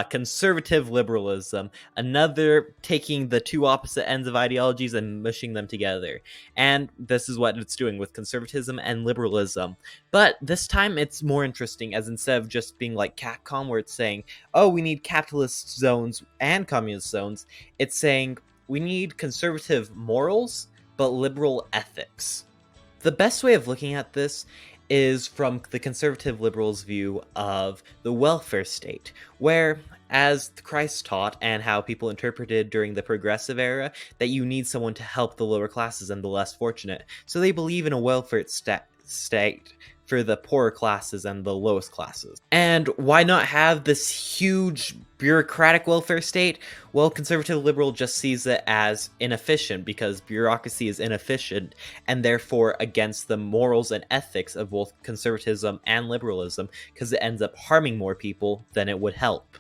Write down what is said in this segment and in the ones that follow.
Conservative liberalism, another taking the two opposite ends of ideologies and mushing them together. And this is what it's doing with conservatism and liberalism. But this time it's more interesting, as instead of just being like Capcom, where it's saying, oh, we need capitalist zones and communist zones, it's saying we need conservative morals, but liberal ethics. The best way of looking at this is from the conservative liberals' view of the welfare state, where, as Christ taught and how people interpreted during the progressive era, that you need someone to help the lower classes and the less fortunate. So they believe in a welfare state for the poorer classes and the lowest classes. And why not have this huge bureaucratic welfare state? Well, conservative liberal just sees it as inefficient because bureaucracy is inefficient and therefore against the morals and ethics of both conservatism and liberalism because it ends up harming more people than it would help.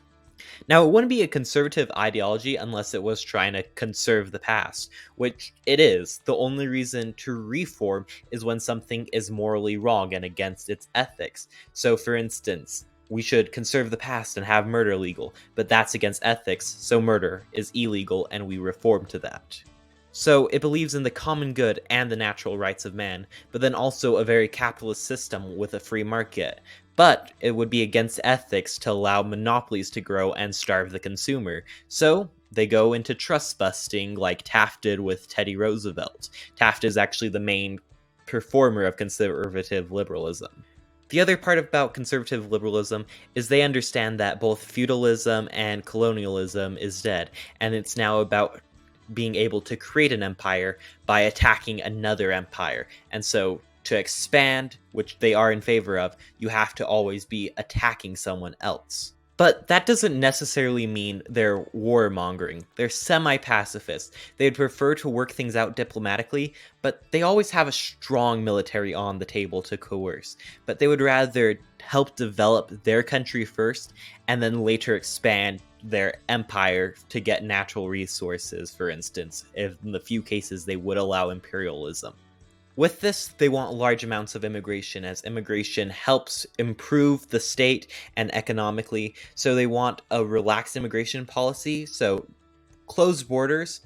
Now, it wouldn't be a conservative ideology unless it was trying to conserve the past, which it is. The only reason to reform is when something is morally wrong and against its ethics. So, for instance, we should conserve the past and have murder legal, but that's against ethics, so murder is illegal and we reform to that. So it believes in the common good and the natural rights of man, but then also a very capitalist system with a free market. But it would be against ethics to allow monopolies to grow and starve the consumer. So they go into trust busting like Taft did with Teddy Roosevelt. Taft is actually the main performer of conservative liberalism. The other part about conservative liberalism is they understand that both feudalism and colonialism is dead, and it's now about being able to create an empire by attacking another empire. And so to expand, which they are in favor of, you have to always be attacking someone else. But that doesn't necessarily mean they're warmongering. They're semi-pacifist. They'd prefer to work things out diplomatically, but they always have a strong military on the table to coerce. But they would rather help develop their country first, and then later expand their empire to get natural resources, for instance, if in the few cases they would allow imperialism. With this, they want large amounts of immigration, as immigration helps improve the state and economically, so they want a relaxed immigration policy, so closed borders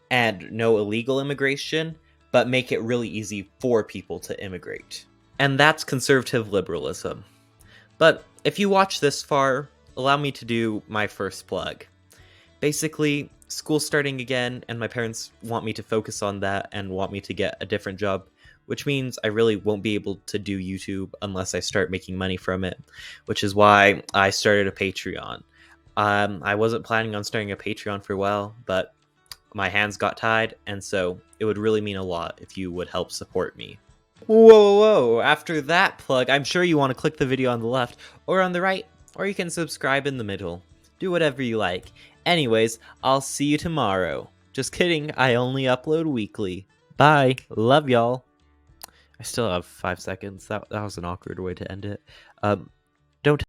and no illegal immigration, but make it really easy for people to immigrate. And that's conservative liberalism. But if you watch this far, allow me to do my first plug. Basically, school's starting again, and my parents want me to focus on that and want me to get a different job, which means I really won't be able to do YouTube unless I start making money from it, which is why I started a Patreon. I wasn't planning on starting a Patreon for a while, but my hands got tied, and so it would really mean a lot if you would help support me. Whoa, after that plug, I'm sure you want to click the video on the left or on the right, or you can subscribe in the middle. Do whatever you like. Anyways, I'll see you tomorrow. Just kidding, I only upload weekly. Bye. Love y'all. I still have 5 seconds. That was an awkward way to end it. Don't